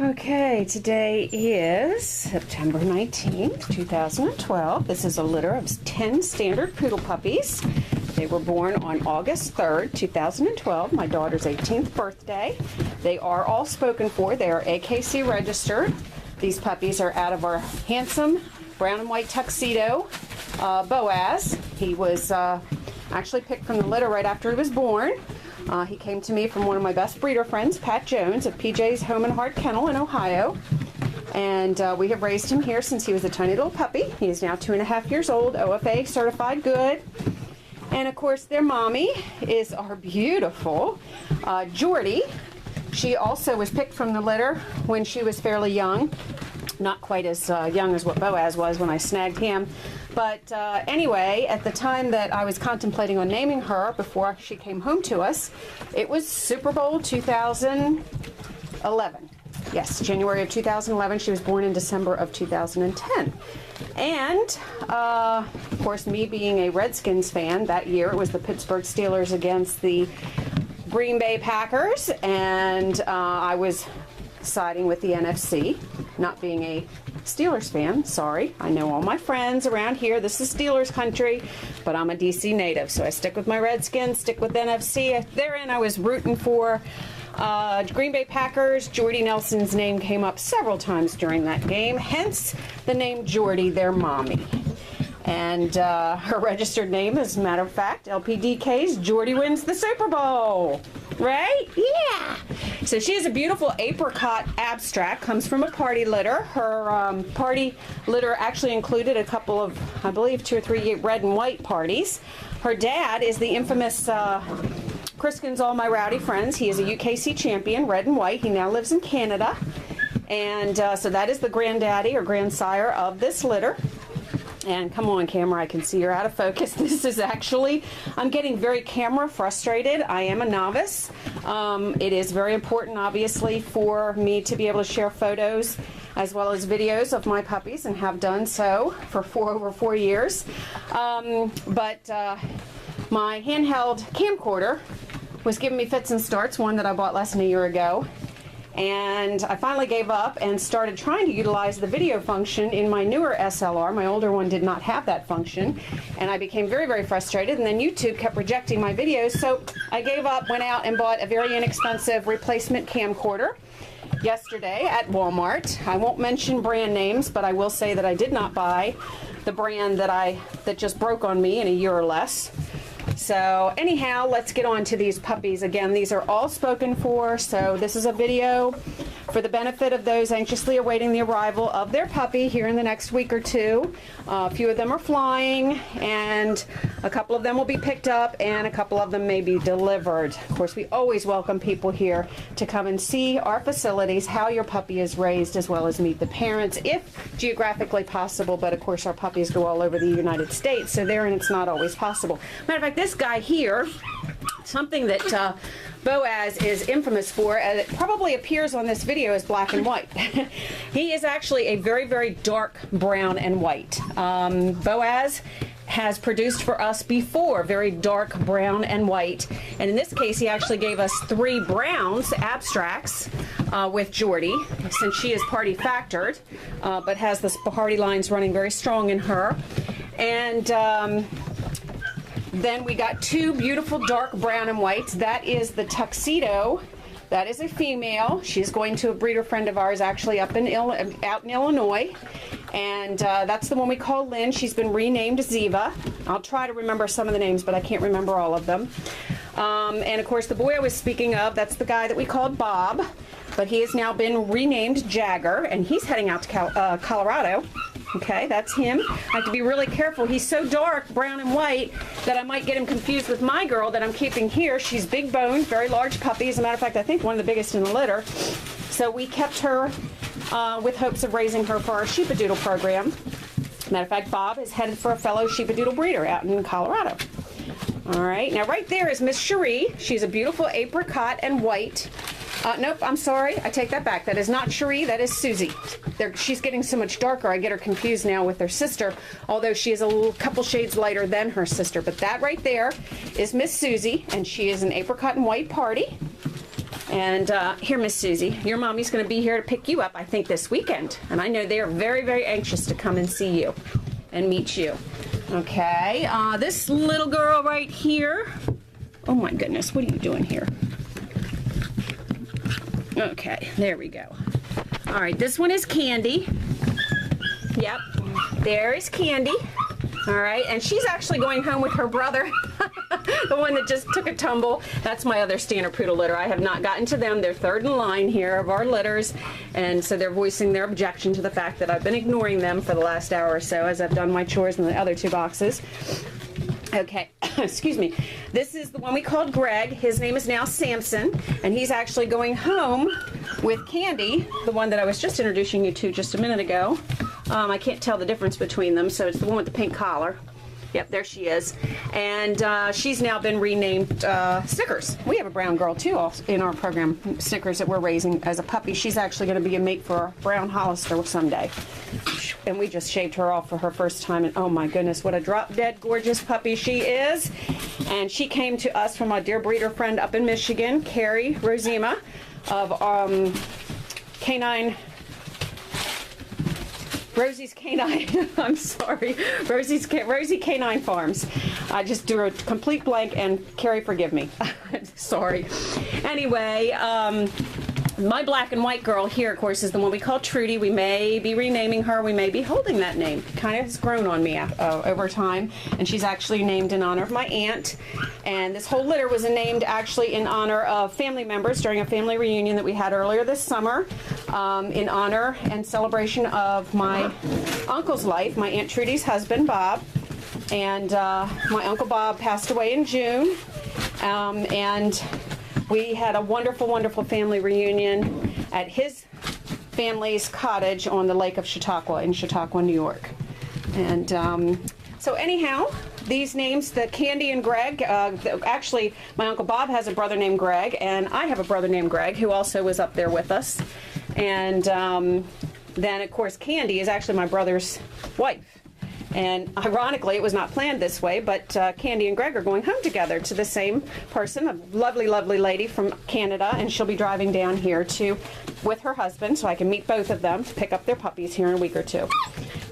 Okay, today is September 19th, 2012. This is a litter of 10 standard poodle puppies. They were born on August 3rd, 2012, my daughter's 18th birthday. They are all spoken for. They are AKC registered. These puppies are out of our handsome brown and white tuxedo, Boaz. He was actually picked from the litter right after he was born. He came to me from one of my best breeder friends, Pat Jones, of PJ's Home and Heart Kennel in Ohio. And we have raised him here since he was a tiny little puppy. He is now 2.5 years old, OFA certified good. And of course, their mommy is our beautiful Jordi. She also was picked from the litter when she was fairly young. Not quite as young as what Boaz was when I snagged him. But anyway, at the time that I was contemplating on naming her before she came home to us, it was Super Bowl 2011. Yes, January of 2011. She was born in December of 2010. And, of course, me being a Redskins fan, that year it was the Pittsburgh Steelers against the Green Bay Packers, and I was siding with the NFC, not being a Steelers fan, sorry. I know all my friends around here, this is Steelers country, but I'm a DC native, so I stick with my Redskins, stick with NFC. Therein I was rooting for Green Bay Packers. Jordi Nelson's name came up several times during that game, hence the name Jordi, their mommy. And her registered name, as a matter of fact, LPDK's Jordi Wins the Super Bowl. Right? Yeah. So she is a beautiful apricot abstract, comes from a party litter. Her party litter actually included a couple of, I believe, 2 or 3 red and white parties. Her dad is the infamous Criskins All My Rowdy Friends. He is a UKC champion, red and white. He now lives in Canada. And so that is the granddaddy or grandsire of this litter. And come on, camera, I can see you're out of focus. This is actually, I'm getting very camera frustrated. I am a novice. It is very important, obviously, for me to be able to share photos as well as videos of my puppies, and have done so for over 4 years. But my handheld camcorder was giving me fits and starts, one that I bought less than a year ago. And I finally gave up and started trying to utilize the video function in my newer SLR. My older one did not have that function, and I became very, very frustrated, and then YouTube kept rejecting my videos, so I gave up, went out and bought a very inexpensive replacement camcorder yesterday at Walmart. I won't mention brand names, but I will say that I did not buy the brand that just broke on me in a year or less. So anyhow, let's get on to these puppies. Again, these are all spoken for, so this is a video for the benefit of those anxiously awaiting the arrival of their puppy here in the next week or two. A few of them are flying, and a couple of them will be picked up, and a couple of them may be delivered. Of course, we always welcome people here to come and see our facilities, how your puppy is raised, as well as meet the parents, if geographically possible. But of course, our puppies go all over the United States, so therein it's not always possible. Matter of fact, this guy here, something that Boaz is infamous for, and it probably appears on this video as black and white. He is actually a very, very dark brown and white. Boaz has produced for us before very dark brown and white, and in this case he actually gave us 3 browns abstracts with Jordi, since she is party factored, but has the party lines running very strong in her. And then we got 2 beautiful dark brown and whites. That is the tuxedo. That is a female. She's going to a breeder friend of ours, actually out in Illinois. And that's the one we call Lynn. She's been renamed Ziva. I'll try to remember some of the names, but I can't remember all of them. And of course, the boy I was speaking of, that's the guy that we called Bob, but he has now been renamed Jagger, and he's heading out to Colorado. Okay, that's him. I have to be really careful. He's so dark, brown and white, that I might get him confused with my girl that I'm keeping here. She's big boned, very large puppy. As a matter of fact, I think one of the biggest in the litter. So we kept her with hopes of raising her for our Sheepadoodle program. Matter of fact, Bob is headed for a fellow Sheepadoodle breeder out in Colorado. All right, now right there is Miss Cherie. She's a beautiful apricot and white. Nope, I'm sorry. I take that back. That is not Cherie. That is Susie. She's getting so much darker. I get her confused now with her sister, although she is a couple shades lighter than her sister. But that right there is Miss Susie, and she is an apricot and white party. And here, Miss Susie, your mommy's going to be here to pick you up, I think, this weekend. And I know they are very, very anxious to come and see you and meet you. Okay, this little girl right here. Oh my goodness, what are you doing here? Okay, there we go. All right, this one is Candy. Yep, there is Candy. All right, and she's actually going home with her brother, the one that just took a tumble. That's my other standard poodle litter. I have not gotten to them. They're third in line here of our litters, and so they're voicing their objection to the fact that I've been ignoring them for the last hour or so as I've done my chores in the other two boxes. Okay, excuse me. This is the one we called Greg. His name is now Samson, and he's actually going home with Candy, the one that I was just introducing you to just a minute ago. I can't tell the difference between them, so it's the one with the pink collar. Yep, there she is. And she's now been renamed Snickers. We have a brown girl, too, in our program, Snickers, that we're raising as a puppy. She's actually going to be a mate for a brown Hollister someday. And we just shaved her off for her first time. And oh, my goodness, what a drop-dead gorgeous puppy she is. And she came to us from a dear breeder friend up in Michigan, Carrie Rosima of Canine... Rosie's Canine, I'm sorry, Rosie Canine Farms. I just drew a complete blank, and Carrie, forgive me. Sorry. Anyway, my black and white girl here, of course, is the one we call Trudy. We may be renaming her. We may be holding that name. Kind of has grown on me over time, and she's actually named in honor of my aunt. And this whole litter was named actually in honor of family members during a family reunion that we had earlier this summer, in honor and celebration of my uncle's life, my Aunt Trudy's husband, Bob. And my Uncle Bob passed away in June, and we had a wonderful, wonderful family reunion at his family's cottage on the Lake of Chautauqua in Chautauqua, New York. And so anyhow, these names, the Candy and Greg, actually my Uncle Bob has a brother named Greg, and I have a brother named Greg who also was up there with us. And then, of course, Candy is actually my brother's wife. And ironically, it was not planned this way, but Candy and Greg are going home together to the same person, a lovely, lovely lady from Canada, and she'll be driving down here with her husband, so I can meet both of them to pick up their puppies here in a week or two.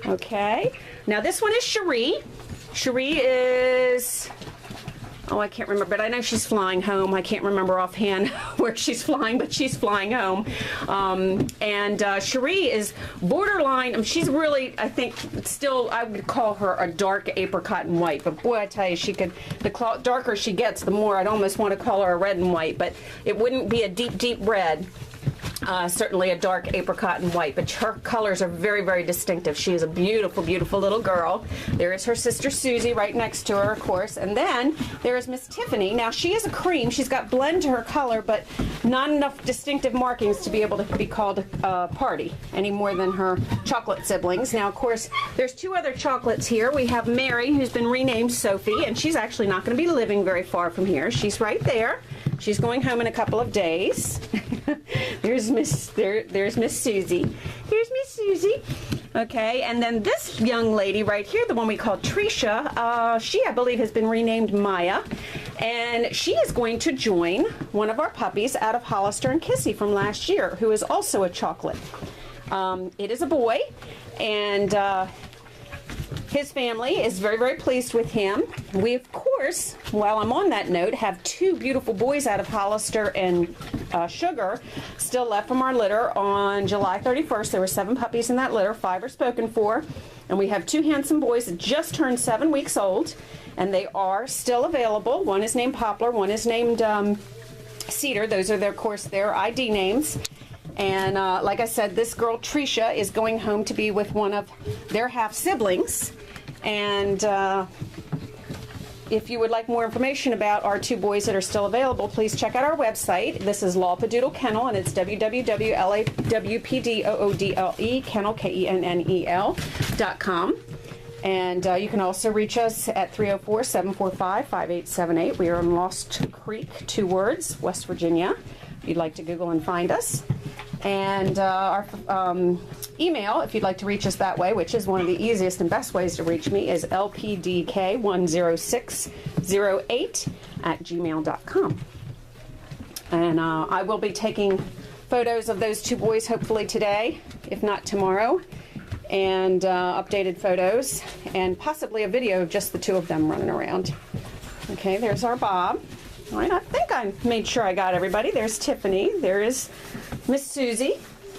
Okay, now this one is Cherie. Cherie is... oh, I can't remember, but I know she's flying home. I can't remember offhand where she's flying, but she's flying home. And Cherie is borderline. She's really, I think, still, I would call her a dark apricot and white. But boy, I tell you, she could, the darker she gets, the more I'd almost want to call her a red and white. But it wouldn't be a deep, deep red. Certainly a dark apricot and white, but her colors are very, very distinctive. She is a beautiful, beautiful little girl. There is her sister Susie right next to her, of course, and then there is Miss Tiffany. Now, she is a cream. She's got blend to her color, but not enough distinctive markings to be able to be called Party any more than her chocolate siblings. Now, of course, there's two other chocolates here. We have Mary, who's been renamed Sophie, and she's actually not going to be living very far from here. She's right there. She's going home in a couple of days. There's Miss Susie. Here's Miss Susie. Okay, and then this young lady right here, the one we call Tricia, she, I believe, has been renamed Maya, and she is going to join one of our puppies out of Hollister and Kissy from last year, who is also a chocolate. It is a boy, and his family is very, very pleased with him. We, of course, while I'm on that note, have two beautiful boys out of Hollister and Sugar still left from our litter on July 31st. There were 7 puppies in that litter. 5 are spoken for. And we have 2 handsome boys that just turned 7 weeks old. And they are still available. One is named Poplar. One is named Cedar. Those are, of course, their ID names. And like I said, this girl, Tricia, is going home to be with one of their half-siblings. And if you would like more information about our 2 boys that are still available, please check out our website. This is Lawpadoodle Kennel, and it's www.lawpadoodle kennel, KENNEL.com. And you can also reach us at 304-745-5878. We are in Lost Creek, 2 words, West Virginia, if you'd like to Google and find us. And our email, if you'd like to reach us that way, which is one of the easiest and best ways to reach me, is lpdk10608@gmail.com. And I will be taking photos of those two boys hopefully today, if not tomorrow, and updated photos, and possibly a video of just the two of them running around. Okay, there's our Bob. All right, I think I made sure I got everybody. There's Tiffany. There is Miss Susie.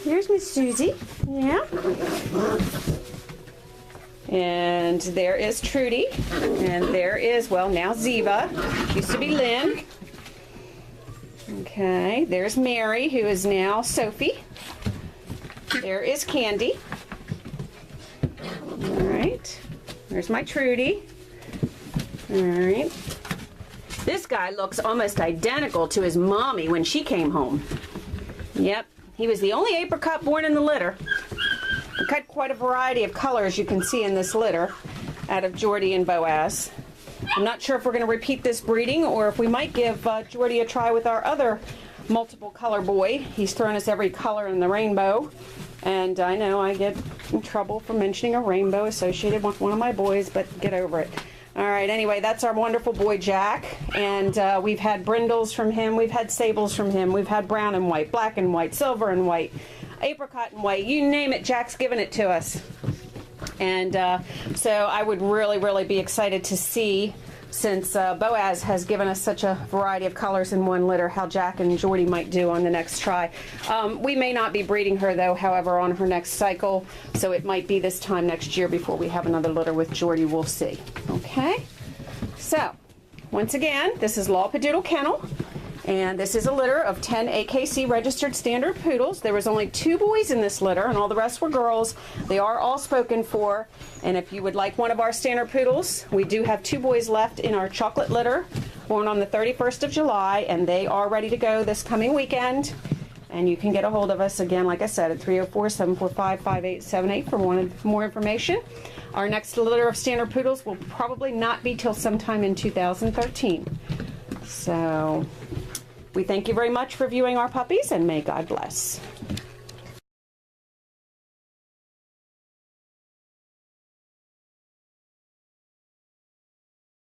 There's Miss Susie. Yeah. And there is Trudy. And there is, well, now Ziva. Used to be Lynn. Okay, there's Mary, who is now Sophie. There is Candy. All right. There's my Trudy. All right. This guy looks almost identical to his mommy when she came home. Yep, he was the only apricot born in the litter. We cut quite a variety of colors, you can see in this litter, out of Jordi and Boaz. I'm not sure if we're going to repeat this breeding or if we might give Jordi a try with our other multiple color boy. He's thrown us every color in the rainbow, and I know I get in trouble for mentioning a rainbow associated with one of my boys, but get over it. All right, anyway, that's our wonderful boy Jack, and we've had brindles from him, we've had sables from him, we've had brown and white, black and white, silver and white, apricot and white, you name it, Jack's given it to us. And so I would really be excited to see, since Boaz has given us such a variety of colors in one litter, how Jack and Jordi might do on the next try. We may not be breeding her, though, however, on her next cycle, so it might be this time next year before we have another litter with Jordi. We'll see. Okay? So, once again, this is Law-Padoodle Kennel, and this is a litter of 10 AKC registered standard poodles. There was only 2 boys in this litter, and all the rest were girls. They are all spoken for, and if you would like one of our standard poodles, we do have 2 boys left in our chocolate litter, born on the 31st of July, and they are ready to go this coming weekend. And you can get a hold of us, again, like I said, at 304-745-5878 for more information. Our next litter of standard poodles will probably not be till sometime in 2013. So we thank you very much for viewing our puppies, and may God bless.